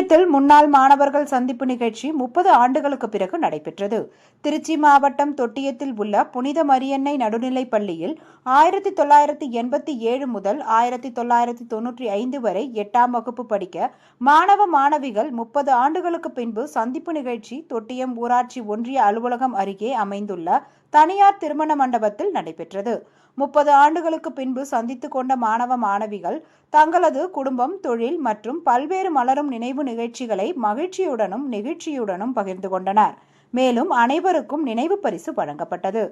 தொட்டியத்தில் முன்னாள் மாணவர்கள் சந்திப்பு நிகழ்ச்சி 30 ஆண்டுகளுக்கு பிறகு நடைபெற்றது. திருச்சி மாவட்டம் தொட்டியத்தில் உள்ள புனித மரியன்னை நடுநிலைப் பள்ளியில் 1987 முதல் 1995 வரை 8ஆம் வகுப்பு படிக்க மாணவ மாணவிகள் 30 ஆண்டுகளுக்கு பின்பு சந்திப்பு நிகழ்ச்சி தொட்டியம் ஊராட்சி ஒன்றிய அலுவலகம் அருகே அமைந்துள்ள தனியார் திருமண மண்டபத்தில் நடைபெற்றது. 30 ஆண்டுகளுக்கு பின்பு சந்தித்துக் கொண்ட மாணவ மாணவிகள் தங்களது குடும்பம், தொழில் மற்றும் பல்வேறு மலரும் நினைவு நிகழ்ச்சிகளை மகிழ்ச்சியுடனும் நெகிழ்ச்சியுடனும் பகிர்ந்து கொண்டனர். மேலும் அனைவருக்கும் நினைவு பரிசு வழங்கப்பட்டது.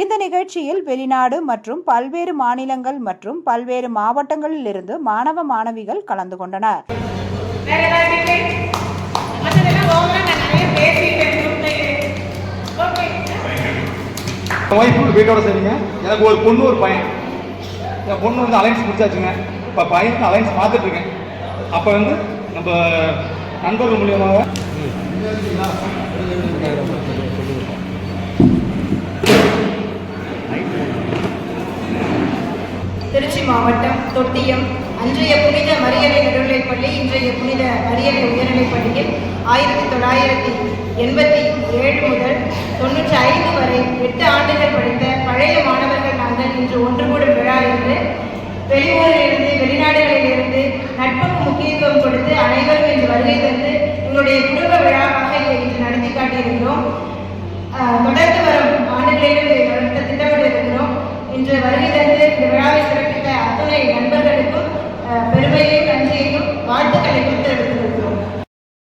இந்த நிகழ்ச்சியில் வெளிநாடு மற்றும் பல்வேறு மாநிலங்கள் மற்றும் பல்வேறு மாவட்டங்களில் இருந்து மாணவ மாணவிகள் கலந்து கொண்டனர். வீட்டோட சரிங்க. எனக்கு ஒரு பொண்ணு ஒரு பையன். என் பொண்ணு வந்து அலைன்ஸ் முடிச்சாச்சுங்க. இப்போ பையனுக்கு அலைன்ஸ் பார்த்துட்டு இருக்கேன். அப்போ வந்து நம்ம நண்பர்கள் மூலியமாக திருச்சி மாவட்டம் தொட்டியம் அன்றைய புனித மரியன்னை நடுநிலைப்பள்ளி இன்றைய புனித மரியன்னை உயர்நிலைப்பள்ளியில் 1987 முதல் 95 வரை 8 ஆண்டுகள் படித்த பழைய மாணவர்கள் நாங்கள் இன்று ஒன்று கூடும் விழா என்று வெளியூரிலிருந்து வெளிநாடுகளிலிருந்து நட்புக்கு முக்கியத்துவம் கொடுத்து அனைவரும் இன்று வருகை தந்து எங்களுடைய குடும்ப விழாவாக இதை இன்று நடத்தி காட்டியிருக்கிறோம். தொடர்ந்து வரும் ஆண்டுகளிலும் இதை நடத்த திட்டமிட்டிருக்கிறோம். இன்று வருகை தந்து இந்த விழாவை சிறப்பித்த அத்துணை நண்பர்களுக்கும் பெருமையையும் நன்றியையும் வாழ்த்துக்களையும் தெரிவித்திருக்கிறோம்.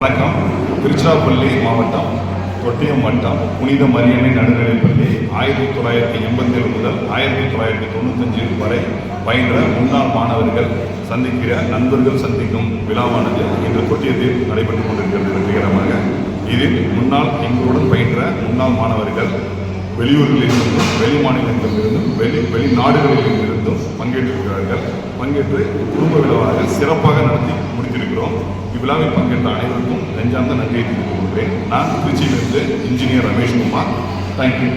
வணக்கம். திருச்சிராப்பள்ளி மாவட்டம் தொட்டியம் வட்டம் புனித மரியன்னை நடுநிலைப்பள்ளி 1987 முதல் 1995 வரை பயின்ற முன்னாள் மாணவர்கள் சந்திக்கிற நண்பர்கள் சந்திக்கும் விழாவானது இன்று தொட்டியத்தில் நடைபெற்றுக் கொண்டிருக்கிறது வெற்றிகரமாக. இதில் எங்களுடன் பயின்ற முன்னாள் மாணவர்கள் வெளியூர்களிலிருந்தும் வெளி மாநிலங்களிலிருந்தும் வெளிநாடுகளில் இருந்தும் பங்கேற்றிருக்கிறார்கள். பங்கேற்று குடும்ப விழாவாக சிறப்பாக நடத்தி முடித்திருக்கிறோம். இவ்விழாவில் பங்கேற்ற அனைவருக்கும் நெஞ்சார்ந்த நன்றியை தெரிவித்துக் கொள்கிறேன். நான் திருச்சியிலிருந்து இன்ஜினியர் ரமேஷ்குமார். தேங்க்யூ.